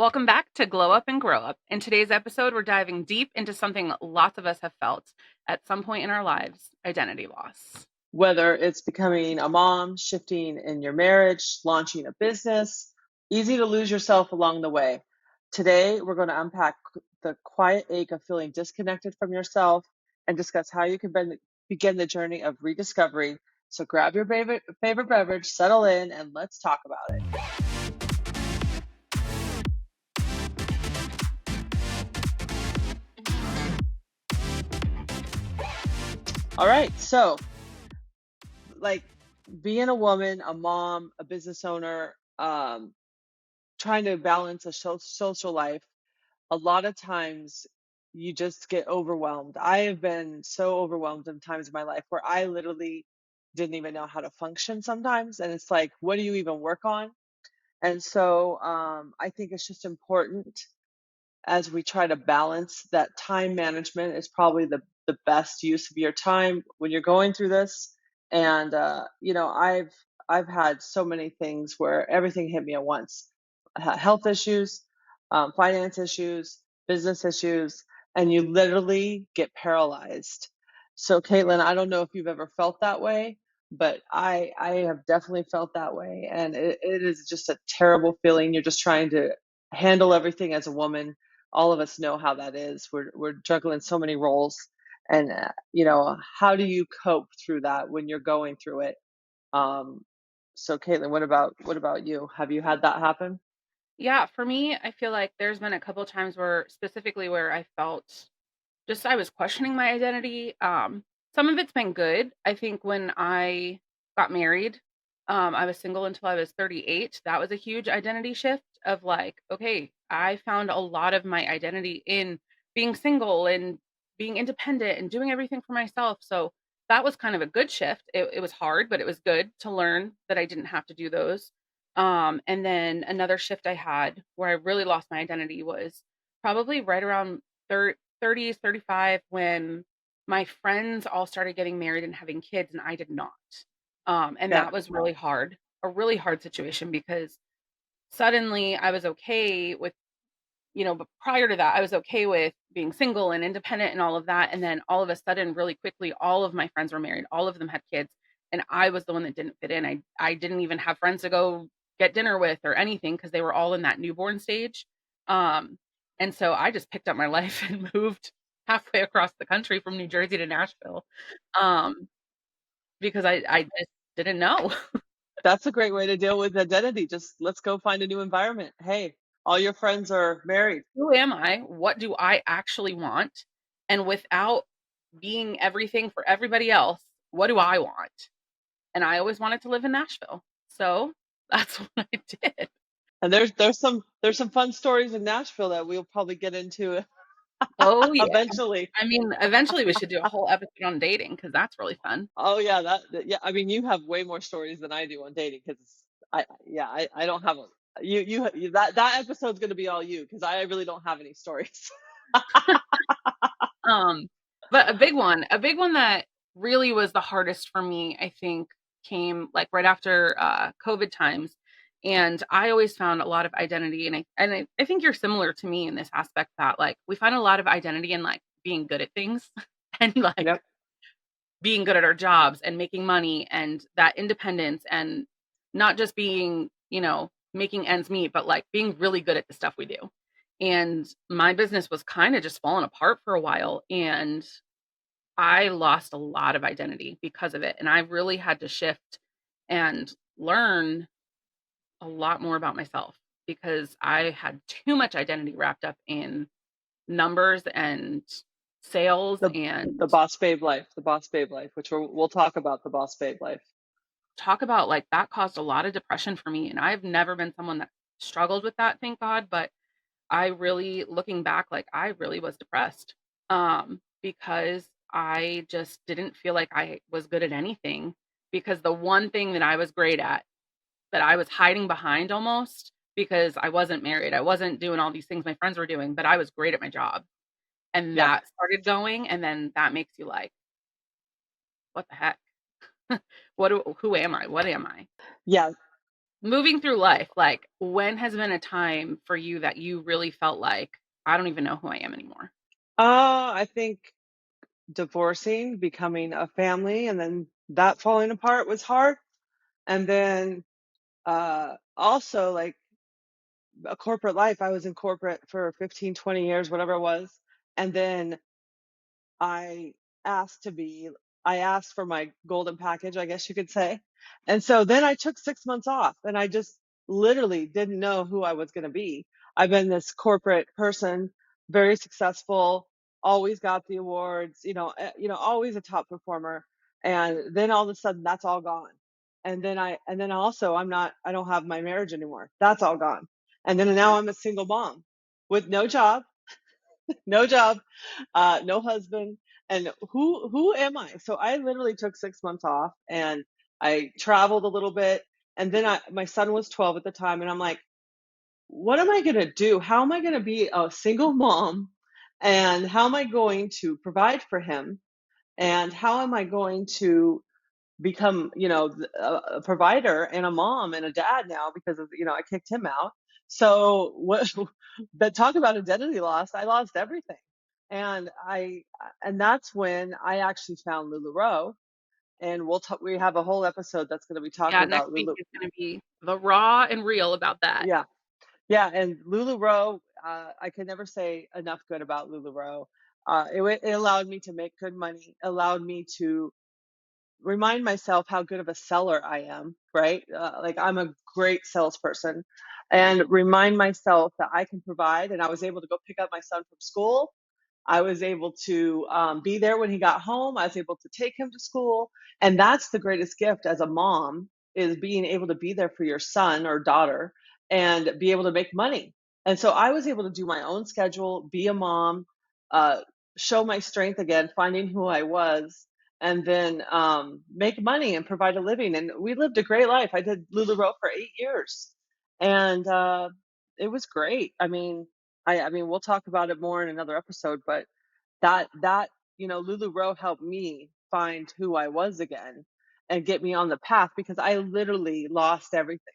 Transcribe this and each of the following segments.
Welcome back to Glow Up and Grow Up. In today's episode, we're diving deep into something lots of us have felt at some point in our lives: identity loss. Whether it's becoming a mom, shifting in your marriage, launching a business, easy to lose yourself along the way. Today, we're going to unpack the quiet ache of feeling disconnected from yourself and discuss how you can begin the journey of rediscovery. So grab your favorite beverage, settle in, and let's talk about it. All right. So, like being a woman, a mom, a business owner, trying to balance a social life, a lot of times you just get overwhelmed. I have been so overwhelmed in times of my life where I literally didn't even know how to function sometimes. And it's like, what do you even work on? And so I think it's just important as we try to balance that. Time management is probably the best use of your time when you're going through this. And I've had so many things where everything hit me at once. Health issues, finance issues, business issues, and you literally get paralyzed. So Caitlin, I don't know if you've ever felt that way, but I have definitely felt that way. And it is just a terrible feeling. You're just trying to handle everything as a woman. All of us know how that is. We're juggling so many roles, and how do you cope through that when you're going through it? So Caitlin, what about you? Have you had that happen? Yeah, for me, I feel like there's been a couple times where specifically where I felt just I was questioning my identity. Some of it's been good. I think when I got married, I was single until I was 38. That was a huge identity shift of like, okay, I found a lot of my identity in being single and being independent and doing everything for myself. So that was kind of a good shift. It was hard, but it was good to learn that I didn't have to do those. And then another shift I had where I really lost my identity was probably right around 30s, 35, when my friends all started getting married and having kids and I did not. And Yeah. that was really hard, a really hard situation because suddenly I was okay with, but prior to that, I was okay with being single and independent and all of that. And then all of a sudden, really quickly, all of my friends were married, all of them had kids. And I was the one that didn't fit in. I didn't even have friends to go get dinner with or anything because they were all in that newborn stage. Um, and so I just picked up my life and moved halfway across the country from New Jersey to Nashville, um, because I just didn't know. That's a great way to deal with identity. Just let's go find a new environment. Hey, all your friends are married. Who am I? What do I actually want? And without being everything for everybody else, what do I want? And I always wanted to live in Nashville. So that's what I did. And there's some fun stories in Nashville that we'll probably get into Oh, yeah. eventually. I mean, eventually we should do a whole episode on dating because that's really fun. Oh yeah, yeah. I mean, you have way more stories than I do on dating because I don't have a that episode's gonna be all you because I really don't have any stories. Um, but a big one that really was the hardest for me, I think, came like right after COVID times. And I always found a lot of identity, and I think you're similar to me in this aspect that like we find a lot of identity in like being good at things and like Yep. being good at our jobs and making money and that independence and not just being, making ends meet, but like being really good at the stuff we do. And my business was kind of just falling apart for a while. And I lost a lot of identity because of it. And I really had to shift and learn a lot more about myself because I had too much identity wrapped up in numbers and sales The and the boss babe life, the boss babe life, which we'll talk about the boss babe life. talk about like that caused a lot of depression for me. And I've never been someone that struggled with that, thank God. But I really, looking back, like I really was depressed because I just didn't feel like I was good at anything because the one thing that I was great at, that I was hiding behind almost because I wasn't married, I wasn't doing all these things my friends were doing, but I was great at my job. And Yeah. that started going. And then that makes you like, what the heck? Who am I? What am I? Yeah. moving through life, like, when has been a time for you that you really felt like, "I don't even know who I am anymore?" I think divorcing, becoming a family, and then that falling apart was hard. And then also like a corporate life. I was in corporate for 15, 20 years, whatever it was. And then I asked to be I asked for my golden package, I guess you could say. And so then I took 6 months off and I just literally didn't know who I was going to be. I've been this corporate person, very successful, always got the awards, always a top performer. And then all of a sudden that's all gone. And then also I don't have my marriage anymore. That's all gone. And then now I'm a single mom with no job, no job, no husband, and who am I? So I literally took 6 months off and I traveled a little bit, and then my son was 12 at the time, and I'm like, what am I gonna do? How am I gonna be a single mom, and how am I going to provide for him, and how am I going to become, a provider and a mom and a dad now because of, I kicked him out. So what but talk about identity loss, I lost everything. And and that's when I actually found LuLaRoe, and we have a whole episode that's going to be talking Yeah, next about week Lulu. is gonna be the raw and real about that. Yeah. Yeah, and LuLaRoe, I can never say enough good about LuLaRoe. It allowed me to make good money, allowed me to remind myself how good of a seller I am, right? Like I'm a great salesperson, and remind myself that I can provide. And I was able to go pick up my son from school. I was able to be there when he got home. I was able to take him to school. And that's the greatest gift as a mom, is being able to be there for your son or daughter and be able to make money. And so I was able to do my own schedule, be a mom, uh, show my strength again, finding who I was, and then make money and provide a living. And we lived a great life. I did LuLaRoe for 8 years, and it was great. I mean, we'll talk about it more in another episode, but that LuLaRoe helped me find who I was again and get me on the path, because I literally lost everything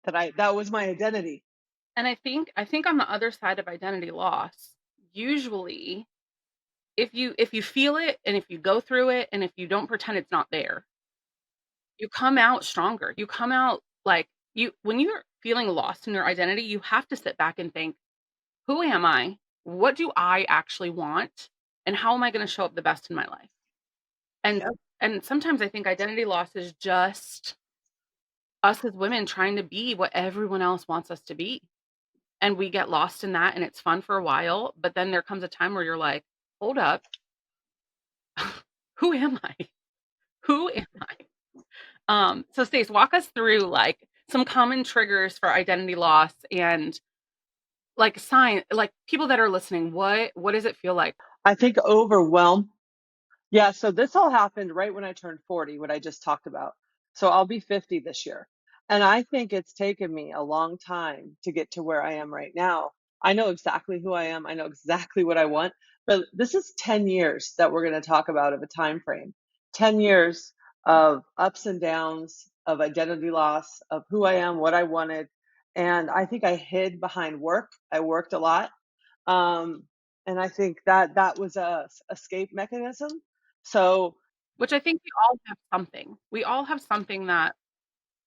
that was my identity. And I think on the other side of identity loss, usually if you feel it and if you go through it and if you don't pretend it's not there, you come out stronger. You come out like you when you're feeling lost in your identity, you have to sit back and think, "Who am I? What do I actually want? And how am I going to show up the best in my life?" And Yep. and sometimes I think identity loss is just us as women trying to be what everyone else wants us to be. And we get lost in that and it's fun for a while, but then there comes a time where you're like, "Hold up. Who am I? Who am I?" So Stace, walk us through like some common triggers for identity loss and like like people that are listening, what does it feel like? I think overwhelm. Yeah, so this all happened right when I turned 40, what I just talked about. So I'll be 50 this year. And I think it's taken me a long time to get to where I am right now. I know exactly who I am. I know exactly what I want. But this is 10 years that we're going to talk about of a time frame. 10 years of ups and downs, of identity loss, of who I am, what I wanted. And I think I hid behind work. I worked a lot. Um, and I think that was a escape mechanism. So Which I think we all have something. We all have something that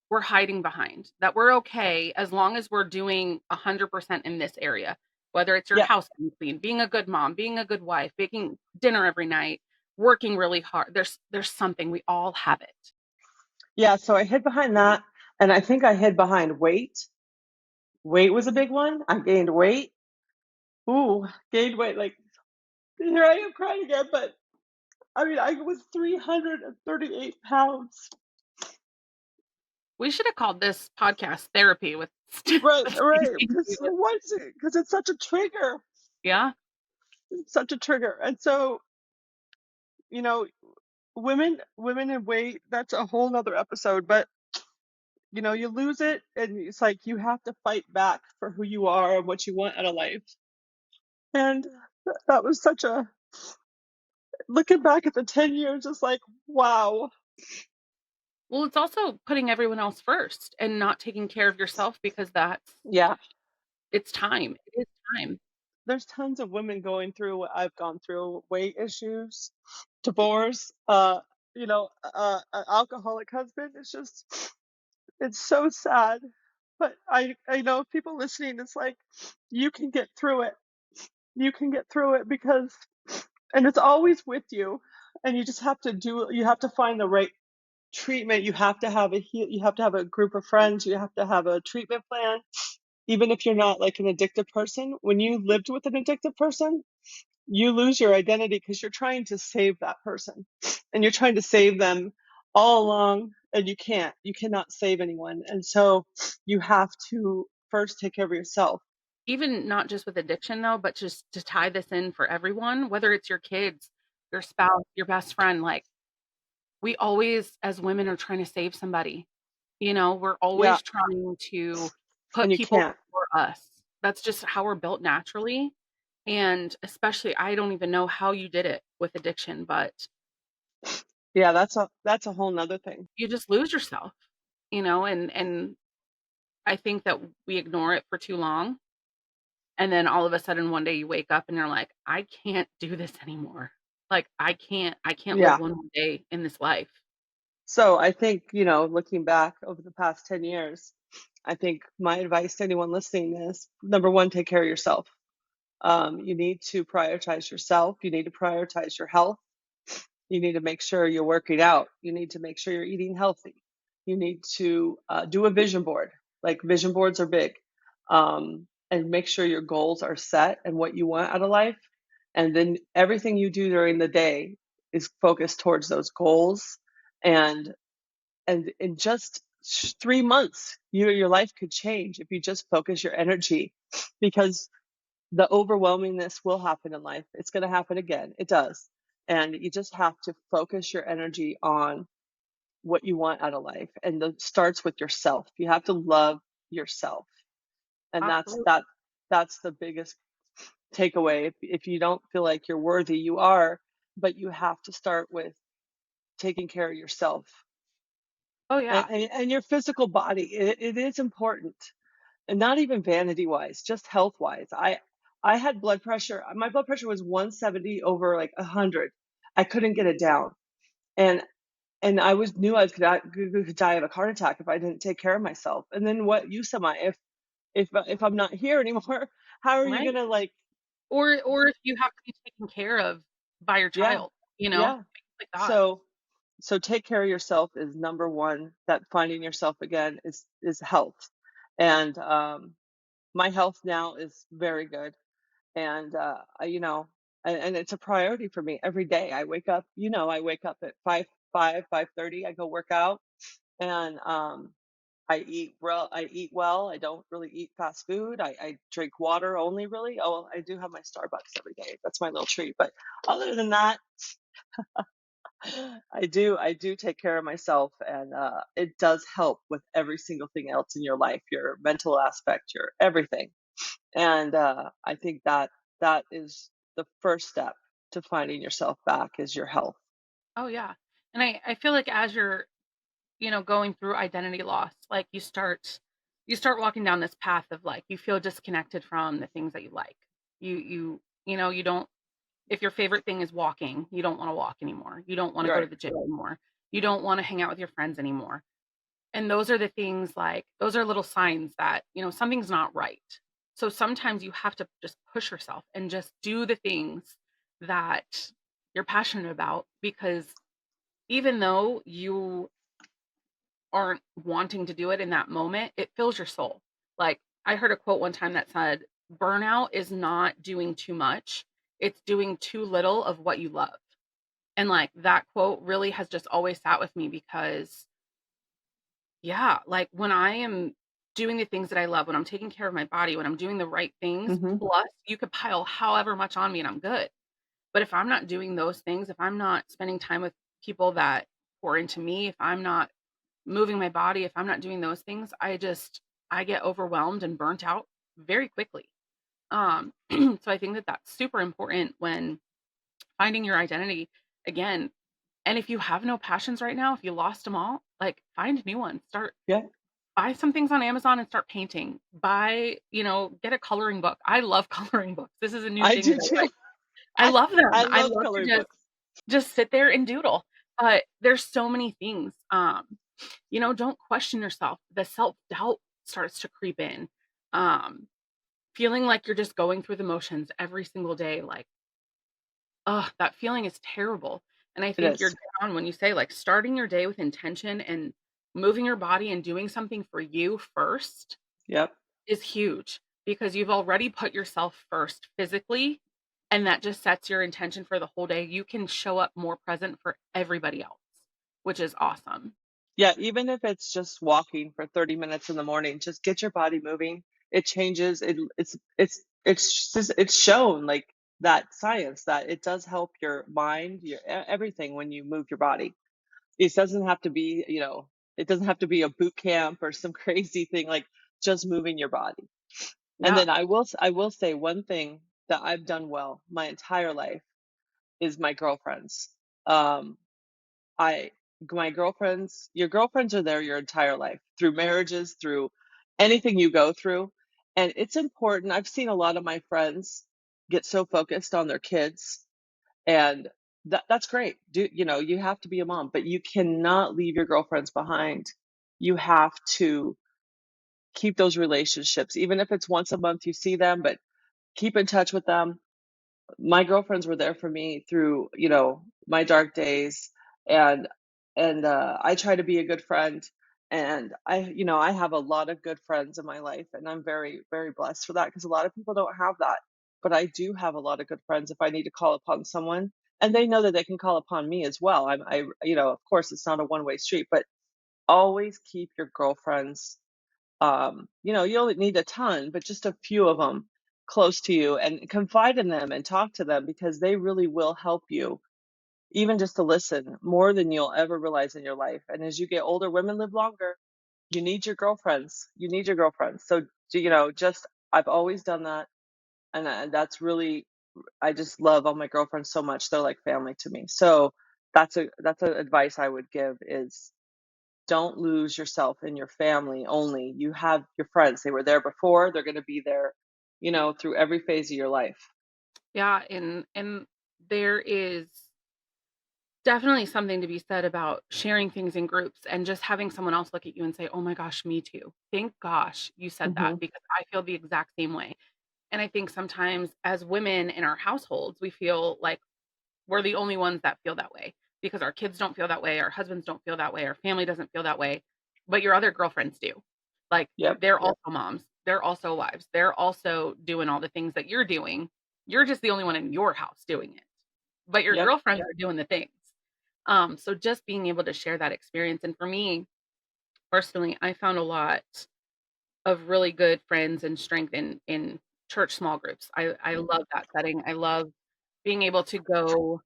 we're hiding behind, that we're okay as long as we're doing 100% in this area, whether it's your yeah, house being clean, being a good mom, being a good wife, making dinner every night, working really hard. There's something. We all have it. yeah. So I hid behind that, and I think I hid behind weight. Weight was a big one. I gained weight. Ooh, gained weight. Like here I am crying again, but I mean I was 338 pounds. We should have called this podcast therapy with Right, with right. Stacey. Because what is it? Because it's such a trigger. Yeah. It's such a trigger. And so, you know, women and weight, that's a whole nother episode. But you lose it, and it's like you have to fight back for who you are and what you want out of life. And that was such a looking back at the 10 years, it's like, wow. Well, it's also putting everyone else first and not taking care of yourself because Yeah. it's time. It is time. There's tons of women going through what I've gone through, weight issues, divorce, alcoholic husband. It's just, it's so sad. But I know people listening, it's like, you can get through it. You can get through it because, and it's always with you. And you have to find the right treatment. You have to have a group of friends. You have to have a treatment plan. Even if you're not like an addictive person, when you lived with an addictive person, you lose your identity because you're trying to save that person and you're trying to save them all along, and you cannot save anyone. And so you have to first take care of yourself. Even not just with addiction though, but just to tie this in for everyone, whether it's your kids, your spouse, your best friend, like we always as women are trying to save somebody. We're Yeah. always trying to And put you people can't. before us. That's just how we're built naturally. And especially, I don't even know how you did it with addiction, but Yeah, that's a whole nother thing. you just lose yourself, and I think that we ignore it for too long. And then all of a sudden one day you wake up and you're like, I can't do this anymore. Like I can't live Yeah. one more day in this life. So I think, looking back over the past 10 years, I think my advice to anyone listening is, number one, take care of yourself. You need to prioritize yourself. You need to prioritize your health. You need to make sure you're working out. You need to make sure you're eating healthy. You need to do a vision board. Like, vision boards are big. And make sure your goals are set and what you want out of life. And then everything you do during the day is focused towards those goals. And in just 3 months, your life could change if you just focus your energy, because the overwhelmingness will happen in life. It's going to happen again. It does. And you just have to focus your energy on what you want out of life. And it starts with yourself. You have to love yourself. And Absolutely. that's the biggest takeaway. If you don't feel like you're worthy, you are, but you have to start with taking care of yourself Oh and, yeah. and, and your physical body. It is important, and not even vanity wise, just health wise. I had blood pressure. My blood pressure was 170 over like 100. I couldn't get it down, and I knew I was could die of a heart attack if I didn't take care of myself. And then what use am I if I'm not here anymore? How are you Right. gonna, like? Or if you have to be taken care of by your Yeah, child, yeah. things like that. So take care of yourself is number one. That finding yourself again is health, and my health now is very good. And and it's a priority for me every day. I wake up at 5:30. I go work out, and I eat well. I don't really eat fast food. I drink water only, really. Oh, I do have my Starbucks every day. That's my little treat. But other than that, I do take care of myself, and it does help with every single thing else in your life, your mental aspect, your everything. And I think that is the first step to finding yourself back, is your health. Oh yeah. And I feel like as you're, going through identity loss, like you start walking down this path of like you feel disconnected from the things that you like. You don't, if your favorite thing is walking, you don't want to walk anymore. You don't want to You're go to right. the gym anymore. You don't want to hang out with your friends anymore. And those are the things, like those are little signs that, something's not right. So sometimes you have to just push yourself and just do the things that you're passionate about, because even though you aren't wanting to do it in that moment, it fills your soul. Like I heard a quote one time that said, burnout is not doing too much, it's doing too little of what you love. And like that quote really has just always sat with me because, yeah, like when I am doing the things that I love, when I'm taking care of my body, when I'm doing the right things, Hmm. plus you could pile however much on me and I'm good. But if I'm not doing those things, if I'm not spending time with people that pour into me, if I'm not moving my body, if I'm not doing those things, I get overwhelmed and burnt out very quickly. So I think that that's super important when finding your identity. Again, And if you have no passions right now, if you lost them all, like, find new ones. Start Yeah, buy some things on Amazon and start painting. Buy, get a coloring book. I love coloring books. This is a new I thing do that too. I love I them. I love love to coloring just books. sit there and doodle. But there's so many things. Don't question yourself. The self-doubt starts to creep in. Um, Feeling like you're just going through the motions every single day, like, ugh, that feeling is terrible. And I It think you're is. dead on when you say, like, starting your day with intention and moving your body and doing something for you first Yep. is huge because you've already put yourself first physically, and that just sets your intention for the whole day. You can show up more present for everybody else, which is awesome. Yeah, even if it's just walking for 30 minutes in the morning, just get your body moving. It changes. It's shown like that science that it does help your mind, everything when you move your body. It doesn't have to be, it doesn't have to be a boot camp or some crazy thing like just moving your body. And Yeah. then I will say one thing that I've done well my entire life is my girlfriends. Um, I my girlfriends your girlfriends are there your entire life, through marriages, through anything you go through, and it's important. I've seen a lot of my friends get so focused on their kids, and that's great. You have to be a mom, but you cannot leave your girlfriends behind. You have to keep those relationships, even if it's once a month you see them, but keep in touch with them. My girlfriends were there for me through, my dark days, and I try to be a good friend, and I have a lot of good friends in my life, and I'm very, very blessed for that because a lot of people don't have that. But I do have a lot of good friends if I need to call upon someone, and they know that they can call upon me as well. Of course, it's not a one-way street, but always keep your girlfriends, you don't need a ton, but just a few of them close to you, and confide in them and talk to them because they really will help you, even just to listen more than you'll ever realize in your life. And as you get older, women live longer. You need your girlfriends. You need your girlfriends. So, just I've always done that. And that's really, I just love all my girlfriends so much. They're like family to me. So that's a advice I would give is don't lose yourself in your family only. You have your friends. They were there before, they're going to be there, through every phase of your life. Yeah, and there is definitely something to be said about sharing things in groups and just having someone else look at you and say, "Oh my gosh, me too. Thank gosh you said that Hmm. because I feel the exact same way." And I think sometimes as women in our households, we feel like we're the only ones that feel that way because our kids don't feel that way, our husbands don't feel that way, our family doesn't feel that way, but your other girlfriends do. Like, Yep. they're also moms, they're also wives, they're also doing all the things that you're doing. You're just the only one in your house doing it, but your Yep. girlfriends are doing the things. So just being able to share that experience, and for me personally, I found a lot of really good friends and strength in church small groups. I love that setting. I love being able to go,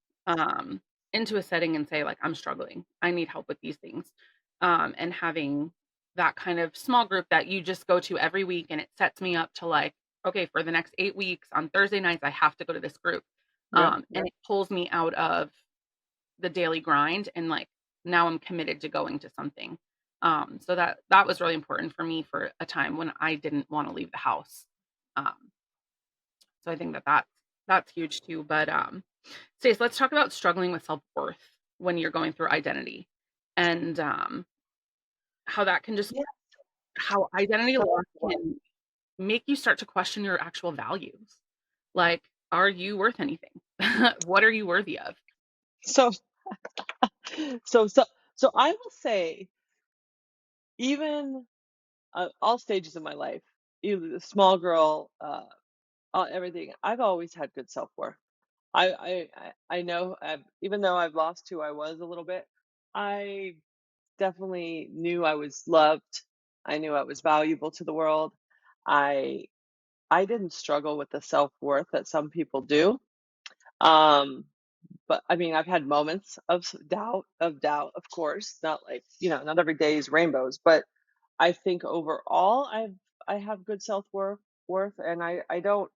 into a setting and say, like, "I'm struggling. I need help with these things." And having that kind of small group that you just go to every week, and it sets me up to, like, "Okay, for the next 8 weeks, on Thursday nights, I have to go to this group." Yep. And it pulls me out of the daily grind and, like, now I'm committed to going to something. So that was really important for me for a time when I didn't wanna leave the house. Um, so I think that's huge too, but, Stace, let's talk about struggling with self-worth when you're going through identity and, how that can just Yeah. how identity So, loss can make you start to question your actual values. Like, are you worth anything? What are you worthy of? so, so, so, so I will say, even all stages of my life, either the small girl, everything, I've always had good self worth. I know, even though I've lost who I was a little bit, I definitely knew I was loved. I knew I was valuable to the world. I I didn't struggle with the self-worth that some people do. Um, but I mean, I've had moments of doubt, of course, not like, not every day is rainbows, but I think overall I have good self-worth, and I don't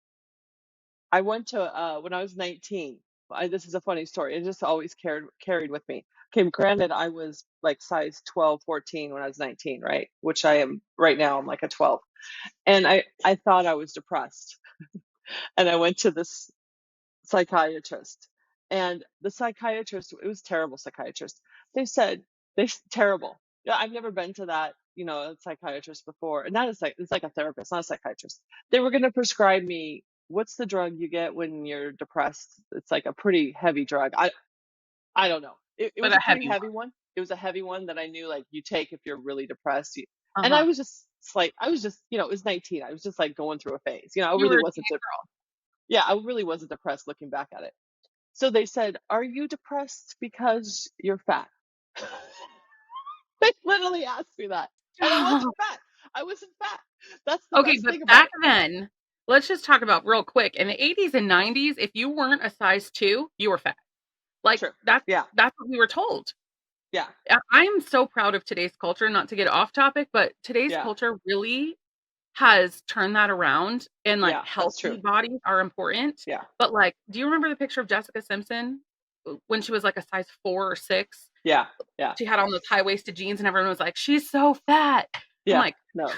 I went to when I was 19. this is a funny story. It just always carried with me. Okay, granted, I was like size 12, 14 when I was 19, right? Which I am right now. I'm like a 12, and I thought I was depressed, and I went to this psychiatrist, and the psychiatrist, it was terrible psychiatrist. They said terrible. Yeah, I've never been to that, a psychiatrist before, and that is like it's like a therapist, not a psychiatrist. They were going to prescribe me, what's the drug you get when you're depressed? It's like a pretty heavy drug. I don't know. It but was a a pretty heavy heavy one. one. It was a heavy one that I knew like you take if you're really depressed. And I Uh-huh. was just like, I was just, it was 19. I was just like going through a phase. I You really were a wasn't, teenage yeah, I really wasn't depressed looking back at it. So they said, "Are you depressed because you're fat?" They literally asked me that. And I wasn't girl. fat. I wasn't fat. That's the Okay, best but thing about back it. then, let's just talk about real quick. In the 80s and 90s, if you weren't a size 2, you were fat. Like, True. that's Yeah. that's what we were told. Yeah. I'm so proud of today's culture, not to get off topic, but today's Yeah. culture really has turned that around, and, like, Yeah. That's true. healthy bodies are important. Yeah. But, like, do you remember the picture of Jessica Simpson when she was, like, a size 4 or 6? Yeah. Yeah. She had on those high-waisted jeans, and everyone was like, "She's so fat." I'm Yeah. like, No.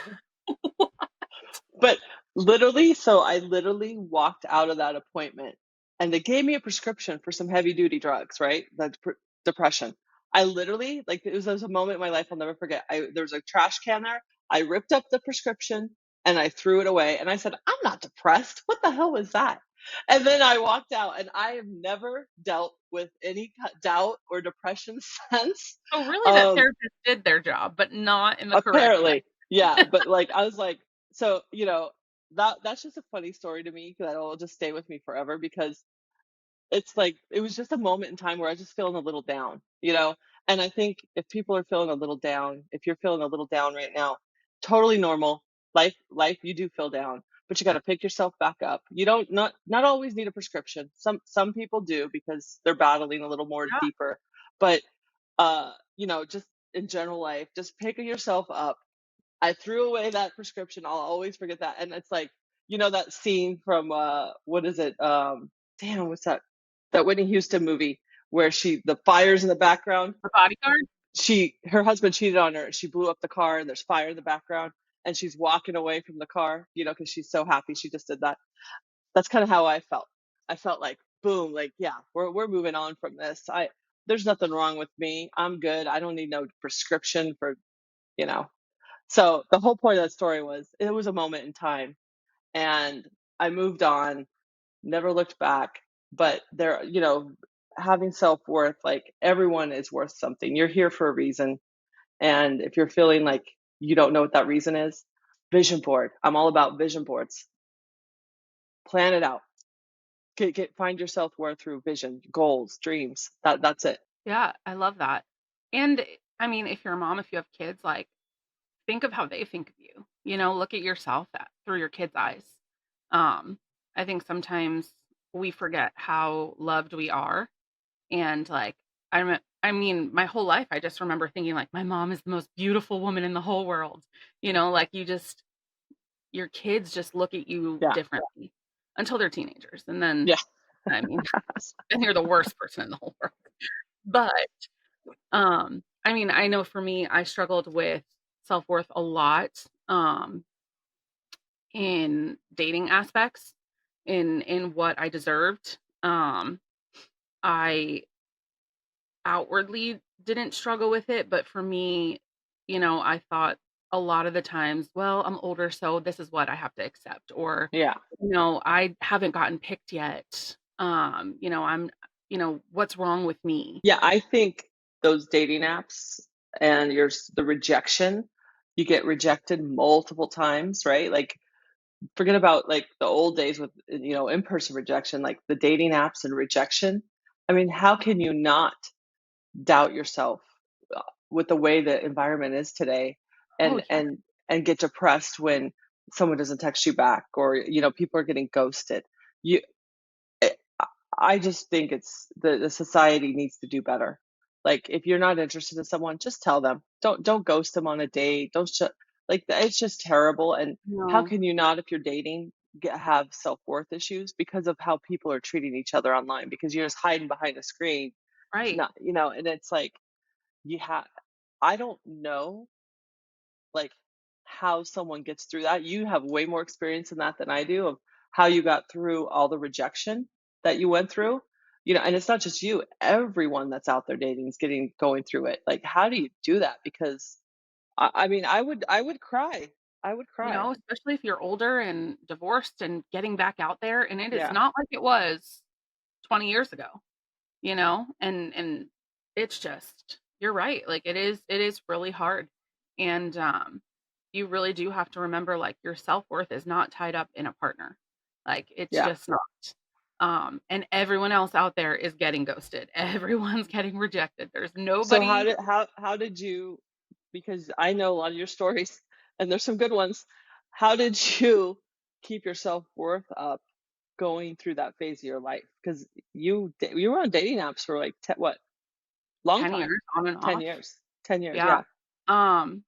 But literally, so I literally walked out of that appointment and they gave me a prescription for some heavy duty drugs, right? That's depression. I literally, like, it was a moment in my life I'll never forget. There was a trash can there. I ripped up the prescription and I threw it away. And I said, I'm not depressed. What the hell was that? And then I walked out, and I have never dealt with any doubt or depression since. so really that Um, therapist did their job, but not in the correct way. Apparently, yeah, but, like, I was like, so, that's just a funny story to me that'll just stay with me forever because it's like it was just a moment in time where I was just feeling a little down. And I think if people are feeling a little down, if you're feeling a little down right now, totally normal. Life, you do feel down, but you got to pick yourself back up. You don't not always need a prescription. Some people do because they're battling a little more Yeah. deeper. But just in general life, just pick yourself up. I threw away that prescription. I'll always forget that. And it's like, that scene from what is it? Damn, what's that? That Whitney Houston movie where the fires in the background. The bodyguard? Her husband cheated on her. She blew up the car and there's fire in the background and she's walking away from the car, because she's so happy she just did that. That's kind of how I felt. I felt like, boom, like, yeah, we're moving on from this. There's nothing wrong with me. I'm good. I don't need no prescription for, you know. So the whole point of that story was it was a moment in time and I moved on, never looked back. But having self-worth, like everyone is worth something. You're here for a reason. And if you're feeling like you don't know what that reason is, vision board. I'm all about vision boards. Plan it out. Find your self-worth through vision, goals, dreams. That's it. Yeah, I love that. And I mean, if you're a mom, if you have kids, like think of how they think of you. Look at yourself through your kids' eyes. Um, I think sometimes we forget how loved we are, and like I mean, my whole life I just remember thinking like my mom is the most beautiful woman in the whole world. Like your kids just look at you Yeah. differently until they're teenagers, and then Yeah. I mean, then you're the worst person in the whole world. But I mean, I know for me, I struggled with self-worth a lot, in dating aspects, in what I deserved. I outwardly didn't struggle with it, but for me, I thought a lot of the times, well, I'm older, so this is what I have to accept, or, Yeah. I haven't gotten picked yet. I'm, what's wrong with me? Yeah, I think those dating apps and the rejection, you get rejected multiple times, right? Like, forget about like the old days with, in-person rejection, like the dating apps and rejection. I mean, how can you not doubt yourself with the way the environment is today Oh, and yeah. and and get depressed when someone doesn't text you back or people are getting ghosted. You eh, I just think it's the society needs to do better. Like if you're not interested in someone, just tell them. Don't ghost them on a date. Don't like it's just terrible. And how No. can you not if you're dating? have self-worth issues because of how people are treating each other online, because you're just hiding behind a screen. It's Right. not, and it's like you have I don't know, like, how someone gets through that. You have way more experience in that than I do, of how you got through all the rejection that you went through. And it's not just you, everyone that's out there dating is going through it. Like, how do you do that? Because I mean, I would cry. I would cry. Especially if you're older and divorced and getting back out there, and it is Yeah. not like it was 20 years ago, and it's just you're right. Like it is really hard. And you really do have to remember like your self-worth is not tied up in a partner. Like it's Yeah. just not. And everyone else out there is getting ghosted. Everyone's getting rejected. There's So nobody. how did you, because I know a lot of your stories and there's some good ones. How did you keep your self-worth up going through that phase of your life? Because you were on dating apps for like what? Long 10 time. years on and 10 off. years. 10 years, Yeah. yeah. Um,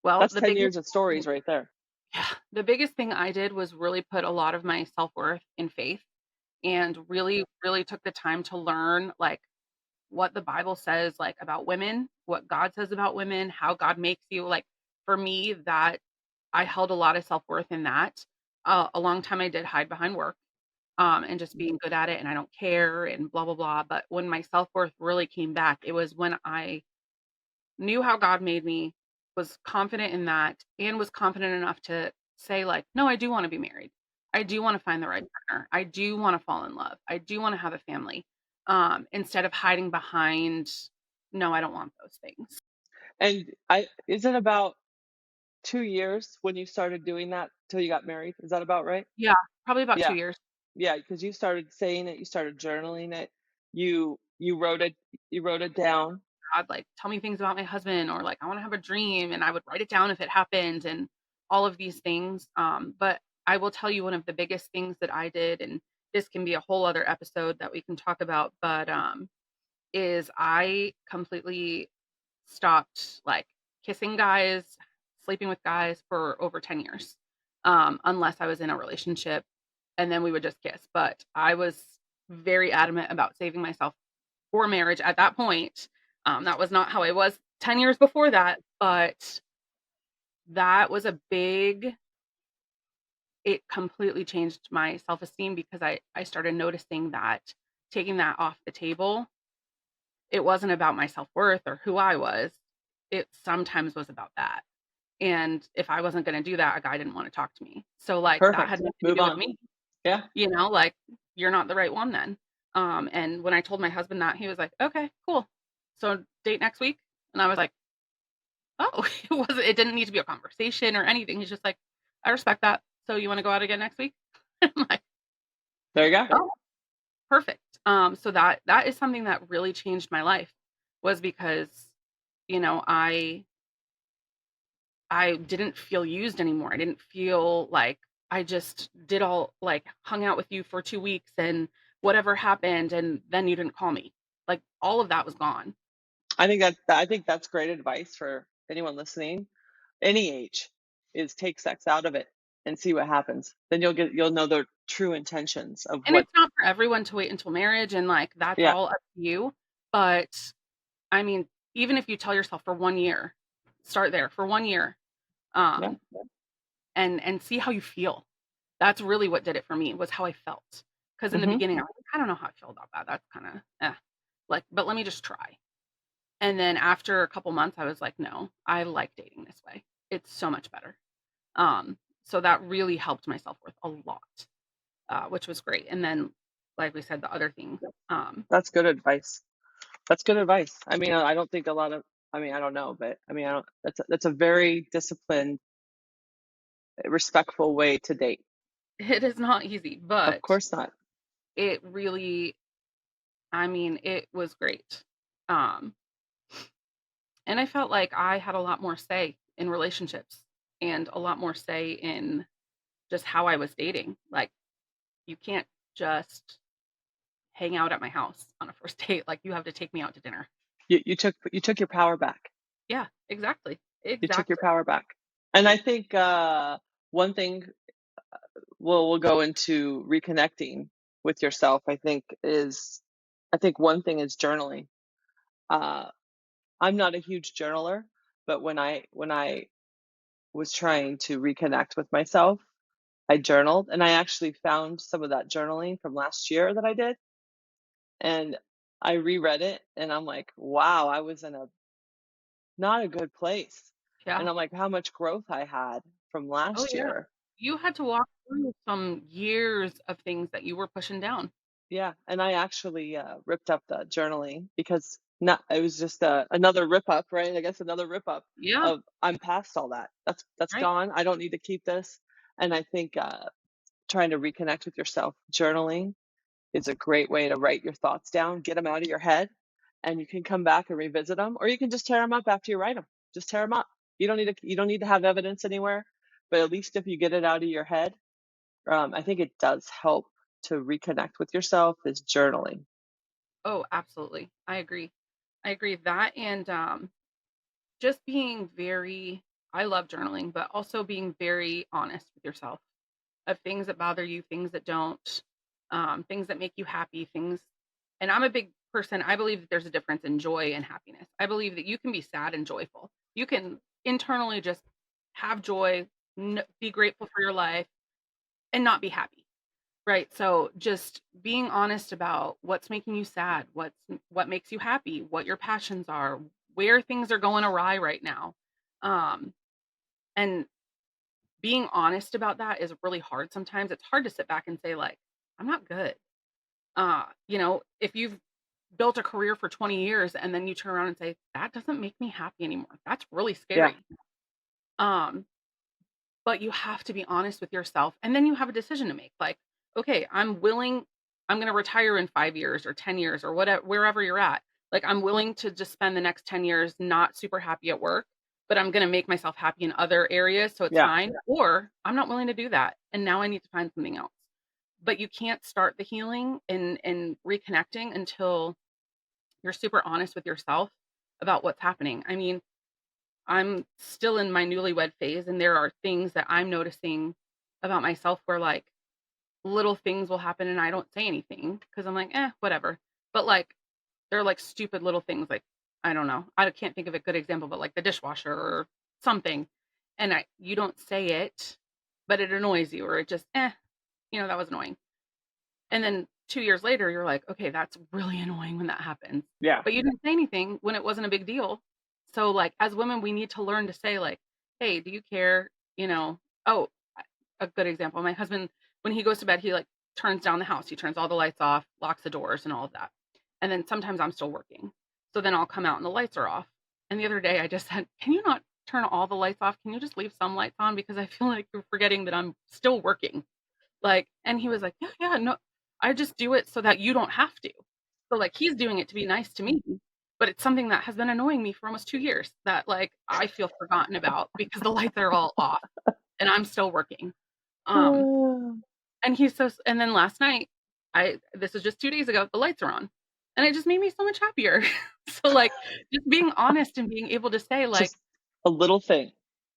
well, That's 10 years of stories right there. yeah, the biggest thing I did was really put a lot of my self-worth in faith and really, really took the time to learn like what the Bible says like about women, what God says about women, how God makes you. Like for me, that I held a lot of self-worth in that. A long time I did hide behind work, and just being good at it and I don't care and blah blah blah. But when my self-worth really came back, it was when I knew how God made me, was confident in that, and was confident enough to say, like, no, I do want to be married. I do want to find the right partner. I do want to fall in love. I do want to have a family. Instead of hiding behind, no, I don't want those things. And is it about 2 years when you started doing that till you got married? Is that about right? Yeah, probably about two Yeah. years. Yeah, because you started saying it, you started journaling it, you wrote it down. God, like, tell me things about my husband, or like, I want to have a dream, and I would write it down if it happened, and all of these things. But I will tell you one of the biggest things that I did, and this can be a whole other episode that we can talk about, but is I completely stopped like kissing guys, sleeping with guys for over 10 years, unless I was in a relationship and then we would just kiss. But I was very adamant about saving myself for marriage at that point. That was not how I was 10 years before that, but that was a big, it completely changed my self esteem because I started noticing that taking that off the table, it wasn't about my self worth or who I was. It sometimes was about that. And if I wasn't going to do that, a guy didn't want to talk to me. So, like, that had Perfect. nothing to Move do with on. me, Yeah. like, you're not the right one then. And when I told my husband that, he was like, okay, cool. So, date next week. And I was like, oh, it didn't need to be a conversation or anything. He's just like, I respect that. So, you want to go out again next week? I'm like, There you go. oh, perfect. So that is something that really changed my life was because, you know, I didn't feel used anymore. I didn't feel like I just did all like hung out with you for 2 weeks and whatever happened and then you didn't call me. Like all of that was gone. I think that's great advice for anyone listening, any age, is take sex out of it and see what happens. Then you'll know the true intentions of And what. it's not for everyone to wait until marriage and like that's Yeah. all up to you. But I mean, even if you tell yourself for 1 year, start there for 1 year. Yeah. Um and see how you feel. That's really what did it for me was how I felt. Because in the Hmm. beginning, I was like, I don't know how I feel about that. That's kind of like, but let me just try. And then after a couple months, I was like, no, I like dating this way. It's so much better. Um, so that really helped my self worth a lot, which was great. And then, like we said, the other thing, That's good advice. That's good advice. I mean, I don't think a lot of. I mean, I don't know, but I mean, I don't. That's a very disciplined, respectful way to date. it is not easy, Of but course not. it really, I mean, it was great. Um, And I felt like I had a lot more say in relationships and a lot more say in just how I was dating. Like, you can't just hang out at my house on a first date. Like, you have to take me out to dinner. You took your power back. Yeah, exactly. You took your Exactly. power back. And I think one thing we'll go into reconnecting with yourself. I think one thing is journaling. Uh, I'm not a huge journaler, but when I was trying to reconnect with myself, I journaled, and I actually found some of that journaling from last year that I did, and I reread it, and I'm like, wow, I was in a not a good place. Yeah. And I'm like, how much growth I had from Oh, last yeah. year. You had to walk through some years of things that you were pushing down. Yeah, and I actually ripped up the journaling because not it was just another rip up, right? I guess another rip up Yeah, of I'm past all that. That's right. gone. I don't need to keep this. And I think trying to reconnect with yourself, journaling is a great way to write your thoughts down, get them out of your head, and you can come back and revisit them, or you can just tear them up after you write them. Just tear them up. You don't need to have evidence anywhere, but at least if you get it out of your head, I think it does help to reconnect with yourself is journaling. Oh, absolutely. I agree. I agree with that, and, just being very I love journaling, but also being very honest with yourself of things that bother you, things that don't, things that make you happy, things and I'm a big person, I believe that there's a difference in joy and happiness. I believe that you can be sad and joyful. You can internally just have joy, be grateful for your life, and not be happy. Right. So just being honest about what's making you sad, what makes you happy, what your passions are, where things are going awry right now. Um, and being honest about that is really hard sometimes. It's hard to sit back and say, like, I'm not good. If you've built a career for 20 years and then you turn around and say, that doesn't make me happy anymore. That's really Yeah, scary. Um, But you have to be honest with yourself, and then you have a decision to make, like, "Okay, I'm gonna retire in 5 years or 10 years or whatever wherever you're at. Like, I'm willing to just spend the next 10 years not super happy at work, but I'm gonna make myself happy in other areas, so it's yeah, fine, or I'm not willing to do that, and now I need to find something else." But you can't start the healing and reconnecting until you're super honest with yourself about what's happening. I mean, I'm still in my newlywed phase, and there are things that I'm noticing about myself where, like, little things will happen and I don't say anything because 'cause I'm like, "Eh, whatever." But, like, they're, like, stupid little things, like, I don't know. I can't think of a good example, but, like, the dishwasher or something, and you don't say it, but it annoys you or it just, that was annoying. And then 2 years later, you're like, "Okay, that's really annoying when that happens." yeah, But you didn't say anything when it wasn't a big deal. So, like, as women, we need to learn to say, like, "Hey, do you care?" Oh, a good example, my husband, when he goes to bed, he, like, turns down the house. He turns all the lights off, locks the doors, and all of that. And then sometimes I'm still working. So then I'll come out and the lights are off. And the other day, I just said, "Can you not turn all the lights off? Can you just leave some lights on? Because I feel like you're forgetting that I'm still working." Like, and he was like, "Yeah, yeah, no, I just do it so that you don't have to." So, like, he's doing it to be nice to me, but it's something that has been annoying me for almost 2 years that, like, I feel forgotten about because the lights are all off and I'm still working. Um, and he's so s and then last night, I this was just 2 days ago, the lights are on, and it just made me so much happier. So, like, just being honest and being able to say, like, just a little thing.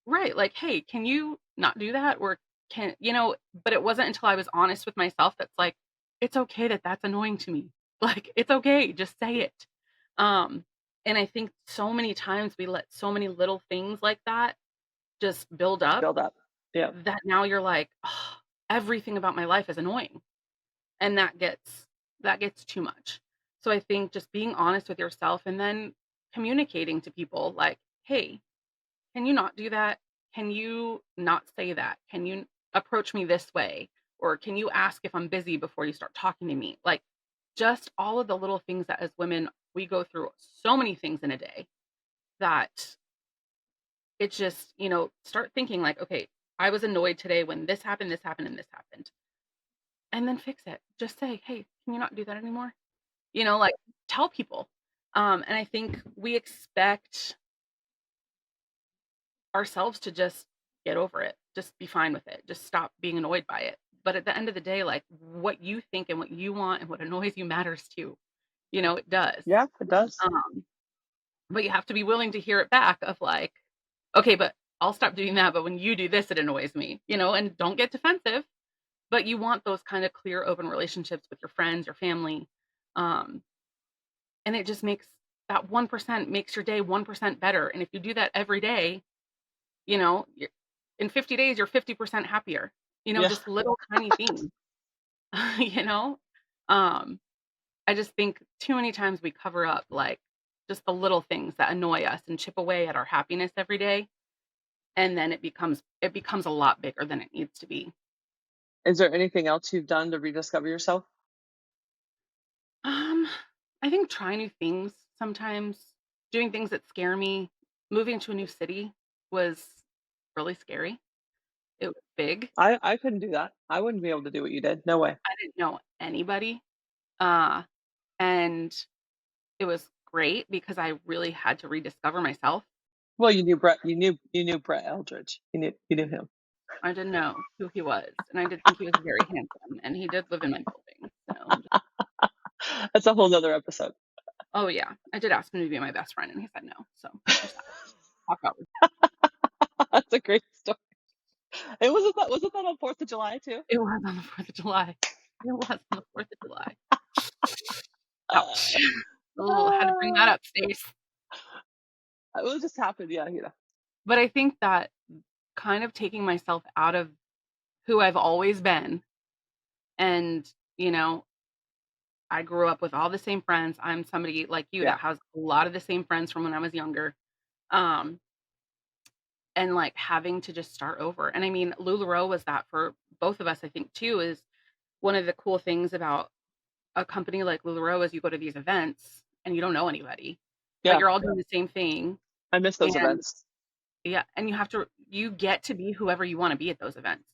right, like, "Hey, can you not do that?" Or but it wasn't until I was honest with myself that's like, "It's okay that that's annoying to me." Like, "It's okay, just say it." Um, and I think so many times we let so many little things like that just build up Build up. Yeah, that now you're like, "Oh, everything about my life is annoying." And that gets too much. So I think just being honest with yourself and then communicating to people like, "Hey, can you not do that? Can you not say that? Can you approach me this way? Or can you ask if I'm busy before you start talking to me?" Like, just all of the little things that as women, we go through so many things in a day that it's just, start thinking like, okay, I was annoyed today when this happened, and this happened. And then fix it. Just say, hey, can you not do that anymore? Like, tell people. And I think we expect ourselves to just get over it, just be fine with it, just stop being annoyed by it. But at the end of the day, like, what you think and what you want and what annoys you matters too. It does. yeah, it does. Um, but you have to be willing to hear it back of like, okay, but I'll stop doing that. But when you do this, it annoys me, and don't get defensive. but you want those kind of clear, open relationships with your friends, your family. Um, and it just makes that 1% makes your day 1% better. And if you do that every day, you're, in 50 days, you're 50% happier, Yeah. just little tiny things, you know? Um, I just think too many times we cover up like just the little things that annoy us and chip away at our happiness every day. And then it becomes a lot bigger than it needs to be. Is there anything else you've done to rediscover yourself? Um, I think trying new things sometimes, doing things that scare me. Moving to a new city was really scary. It was big. I couldn't do that. I wouldn't be able to do what you did. No way. I didn't know anybody. Uh, and it was great because I really had to rediscover myself. Well, you knew Brett. You knew Brett Eldridge. You knew him. I didn't know who he was, and I did think he was very handsome, and he did live in my building. So, That's a whole nother episode. oh yeah, I did ask him to be my best friend, and he said no. So there's that. Talk about That's a great story. It wasn't that on 4th of July too? it was on the 4th of July. It was on the 4th of July. Uh, Ouch. Oh, had to bring that uh, up, Stace. it just happened. Yeah, But I think that kind of taking myself out of who I've always been, and you know, I grew up with all the same friends. I'm somebody like you yeah, that has a lot of the same friends from when I was younger. Um, and like having to just start over. And I mean, LuLaRoe was that for both of us, I think too, is one of the cool things about a company like LuLaRoe is you go to these events and you don't know anybody, but yeah. you're all doing the same thing. I miss those And events. yeah, and you get to be whoever you want to be at those events.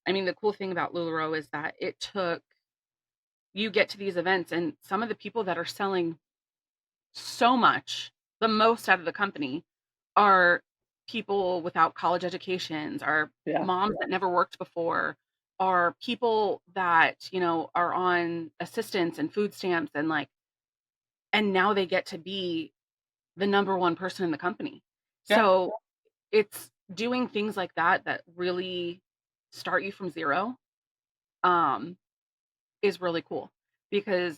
I mean, the cool thing about LuLaRoe is that you get to these events and some of the people that are selling so much, the most out of the company, are people without college educations, are Yeah, moms that never worked before, are people that, are on assistance and food stamps and like, and now they get to be the number one person in the company. yeah. So it's doing things like that that really start you from zero, um, is really cool because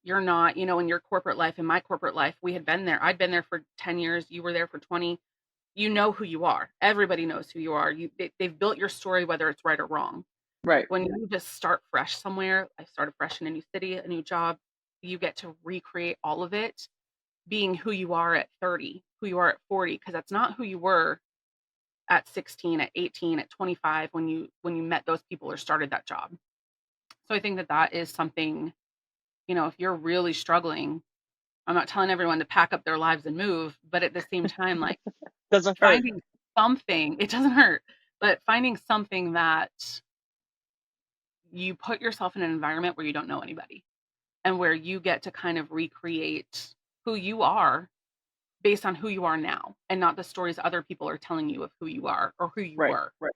you're not, in your corporate life, in my corporate life, we had been there. I'd been there for 10 years. You were there for 20. You know who you are. Everybody knows who you are. They've built your story, whether it's right or wrong. Right, When you just start fresh somewhere, I started fresh in a new city, a new job, you get to recreate all of it, being who you are at 30, who you are at 40, because that's not who you were at 16, at 18, at 25 when you met those people or started that job. So I think that that is something, if you're really struggling, I'm not telling everyone to pack up their lives and move, but at the same time, like doesn't hurt. finding something, it doesn't hurt, but finding something that you put yourself in an environment where you don't know anybody and where you get to kind of recreate who you are based on who you are now and not the stories other people are telling you of who you are or who you Right, were. right.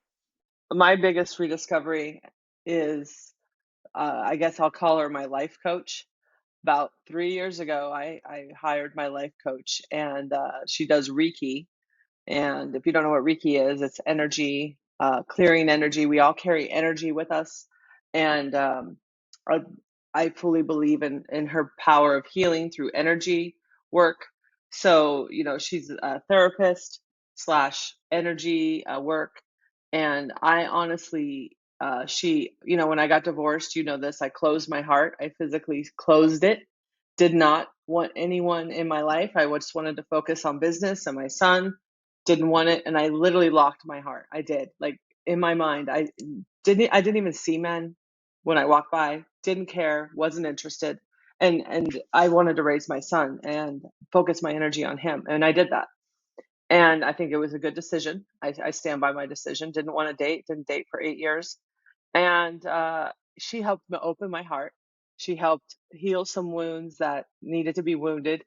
My biggest rediscovery is, I guess I'll call her my life coach. About 3 years ago, I hired my life coach, and she does Reiki. And if you don't know what Reiki is, it's energy, clearing energy. We all carry energy with us. And I, I fully believe in her power of healing through energy work. So, she's a therapist slash energy work. And I honestly, when I got divorced, this, I closed my heart. I physically closed it. Did not want anyone in my life. I just wanted to focus on business and my son. Didn't want it, and I literally locked my heart. I did. Like, in my mind, I didn't even see men when I walked by. Didn't care, wasn't interested. And I wanted to raise my son and focus my energy on him, and I did that. And I think it was a good decision. I stand by my decision. Didn't want to date. Didn't date for 8 years. And she helped me open my heart. She helped heal some wounds that needed to be wounded.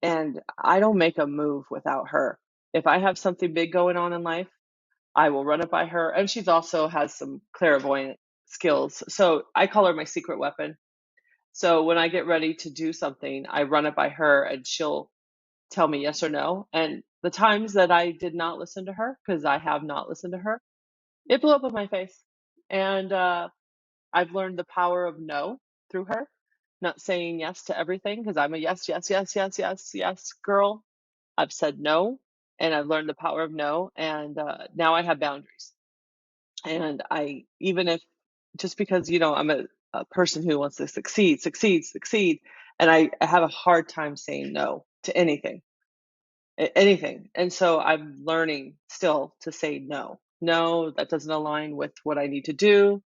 And I don't make a move without her. If I have something big going on in life, I will run it by her. And she's also has some clairvoyant skills. So I call her my secret weapon. So when I get ready to do something, I run it by her and she'll tell me yes or no. And the times that I did not listen to her, because I have not listened to her, it blew up in my face. And I've learned the power of no through her, not saying yes to everything because I'm a yes, yes, yes, yes, yes, yes girl. I've said no, and I've learned the power of no, and now I have boundaries. And I, even if, just because, I'm a person who wants to succeed, succeed, succeed, and I have a hard time saying no to anything, anything. And so I'm learning still to say no. No, that doesn't align with what I need to do.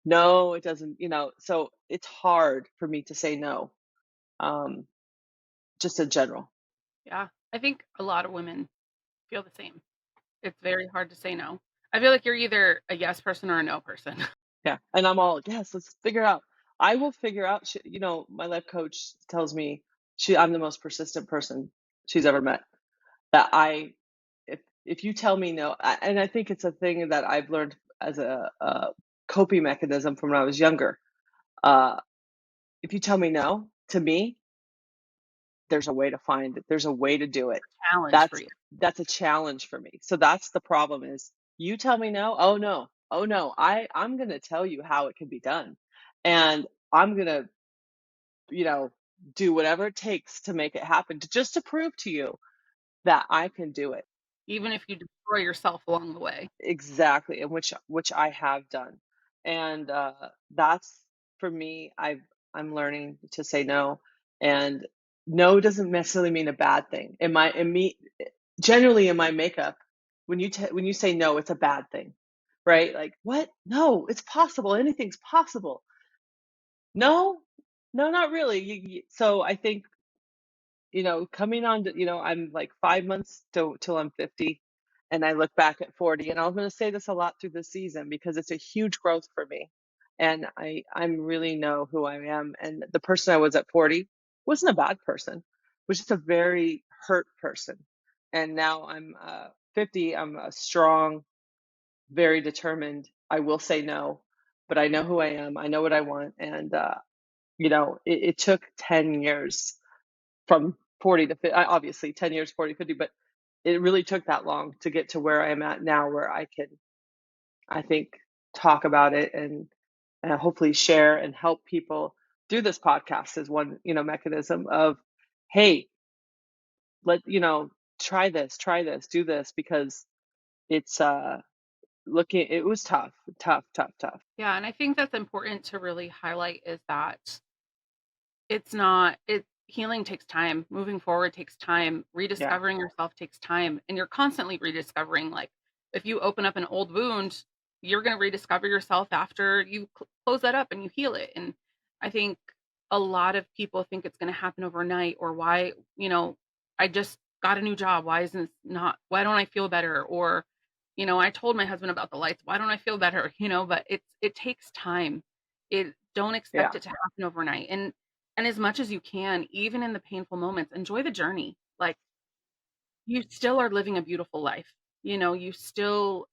No, it doesn't, so it's hard for me to say no, um, just in general. Yeah. I think a lot of women feel the same. It's very hard to say no. I feel like you're either a yes person or a no person. Yeah. And I'm all, yes, let's figure out. I will figure out, my life coach tells me I'm the most persistent person she's ever met. That if you tell me no, and I think it's a thing that I've learned as a coping mechanism from when I was younger. Uh, if you tell me no to me, there's a way to find it. There's a way to do it. Challenge for That's you. that's a challenge for me. So that's the problem is you tell me no, oh no, oh no. I'm gonna tell you how it can be done. And I'm gonna, you know, do whatever it takes to make it happen, just to prove to you that I can do it. Even if you destroy yourself along the way. Exactly, and which I have done. And that's for me, I'm learning to say no. And no doesn't necessarily mean a bad thing. In me generally in my makeup, when you say no, it's a bad thing. Right? Like, what? No, it's possible. Anything's possible. No, no, not really. So I think, coming on to, I'm like 5 months till I'm 50, and I look back at 40, and I'm going to say this a lot through this season because it's a huge growth for me, and I'm really know who I am, and the person I was at 40 wasn't a bad person, was just a very hurt person, and now I'm 50. I'm a strong, very determined. I will say no, but I know who I am. I know what I want, and it took 10 years from 40 to 50, obviously 10 years, 40, 50, but it really took that long to get to where I'm at now, where I can, I think, talk about it and hopefully share and help people through this podcast as one, mechanism of, hey, let, try this, do this, because it's, it was tough, tough, tough, tough. Yeah, and I think that's important to really highlight is that it's not it healing takes time, moving forward takes time, Yeah. rediscovering yourself takes time, and you're constantly rediscovering, like, if you open up an old wound, you're gonna rediscover yourself after you close that up and you heal it, and I think a lot of people think it's gonna happen overnight or why, "I just got a new job, why don't I feel better?" Or, "I told my husband about the lights, why don't I feel better?" But it takes time. Don't expect Yeah. it to happen overnight, and as much as you can, even in the painful moments, enjoy the journey. Like, you still are living a beautiful life. You still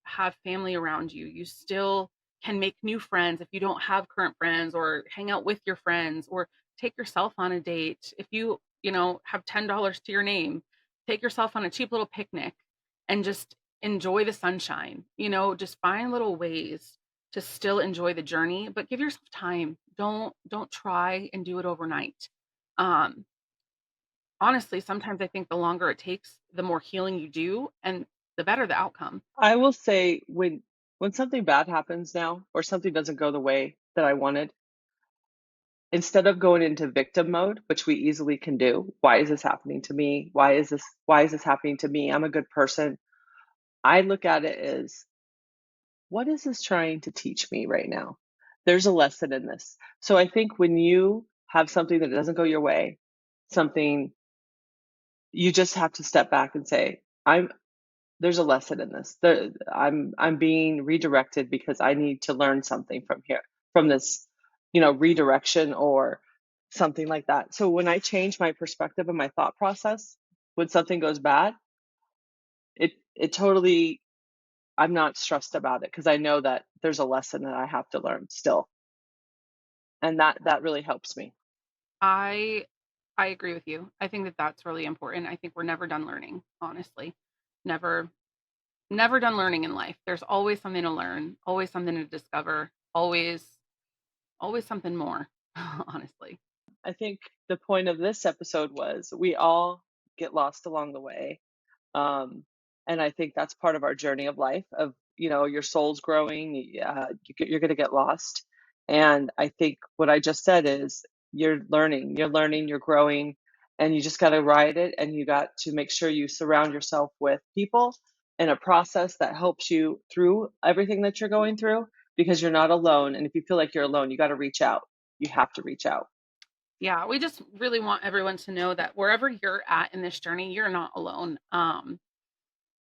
have family around you. You still can make new friends if you don't have current friends, or hang out with your friends, or take yourself on a date. If you have $10 to your name, take yourself on a cheap little picnic and just enjoy the sunshine. Just find little ways to still enjoy the journey, but give yourself time. Don't try and do it overnight. Um, Honestly, sometimes I think the longer it takes, the more healing you do and the better the outcome. I will say when something bad happens now, or something doesn't go the way that I wanted, instead of going into victim mode, which we easily can do, why is this happening to me? Why is this happening to me? I'm a good person. I look at it as, what is this trying to teach me right now? There's a lesson in this. So I think when you have something that doesn't go your way, something, you just have to step back and say, there's a lesson in this. I'm being redirected because I need to learn something from here, from this, redirection or something like that. So when I change my perspective and my thought process, when something goes bad, it totally, I'm not stressed about it because I know that there's a lesson that I have to learn still, and that really helps me. I I agree with you. I think that that's really important. I think we're never done learning, honestly. Never never done learning in life. There's always something to learn, always something to discover. always always something more, honestly. I think the point of this episode was we all get lost along the way. Um, and I think that's part of our journey of life of, your soul's growing, you're going to get lost. And I think what I just said is you're learning, you're growing, and you just got to ride it. And you got to make sure you surround yourself with people in a process that helps you through everything that you're going through because you're not alone. And if you feel like you're alone, you got to reach out. You have to reach out. Yeah, we just really want everyone to know that wherever you're at in this journey, you're not alone.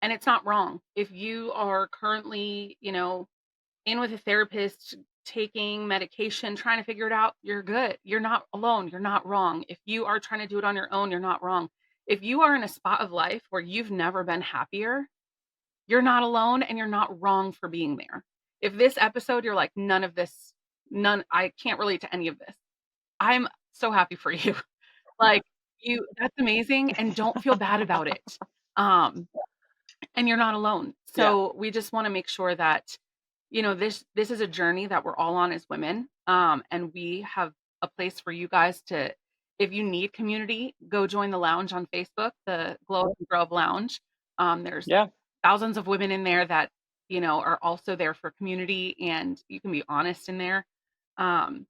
And it's not wrong. If you are currently, in with a therapist, taking medication, trying to figure it out, you're good. You're not alone. You're not wrong. If you are trying to do it on your own, you're not wrong. If you are in a spot of life where you've never been happier, you're not alone and you're not wrong for being there. If this episode, you're like, none of this, none, I can't relate to any of this. I'm so happy for you. Like, that's amazing, and don't feel bad about it. Um, and you're not alone. Yeah. So we just want to make sure that, this is a journey that we're all on as women. And we have a place for you guys to, if you need community, go join the lounge on Facebook, the Glow Up and Grow Up Lounge. There's Yeah. thousands of women in there that, are also there for community, and you can be honest in there. Um,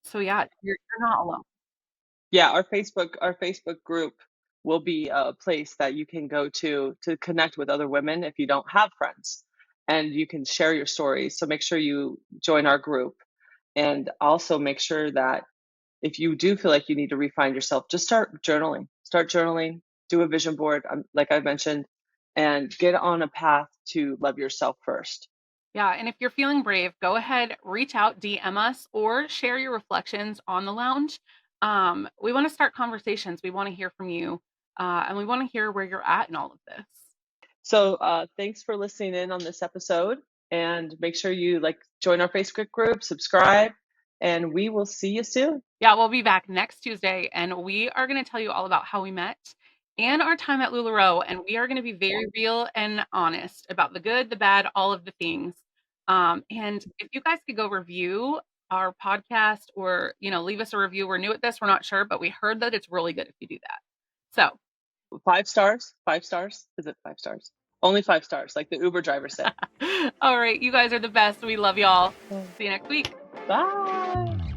so yeah, you're not alone. Yeah, our Facebook group will be a place that you can go to connect with other women if you don't have friends, and you can share your stories. So make sure you join our group, and also make sure that if you do feel like you need to refine yourself, just start journaling. Start journaling, do a vision board, like I mentioned, and get on a path to love yourself first. Yeah, and if you're feeling brave, go ahead, reach out, DM us, or share your reflections on the lounge. We want to start conversations. We want to hear from you, and we want to hear where you're at in all of this. So thanks for listening in on this episode, and make sure you join our Facebook group, subscribe, and we will see you soon. Yeah, we'll be back next Tuesday, and we are going to tell you all about how we met and our time at LuLaRoe, and we are going to be very real and honest about the good, the bad, all of the things. And if you guys could go review our podcast, or leave us a review. We're new at this, we're not sure, but we heard that it's really good if you do that. 5 stars, 5 stars. Is it 5 stars? Only 5 stars, like the Uber driver said. So, all right, you guys are the best. We love y'all. See you next week. Bye.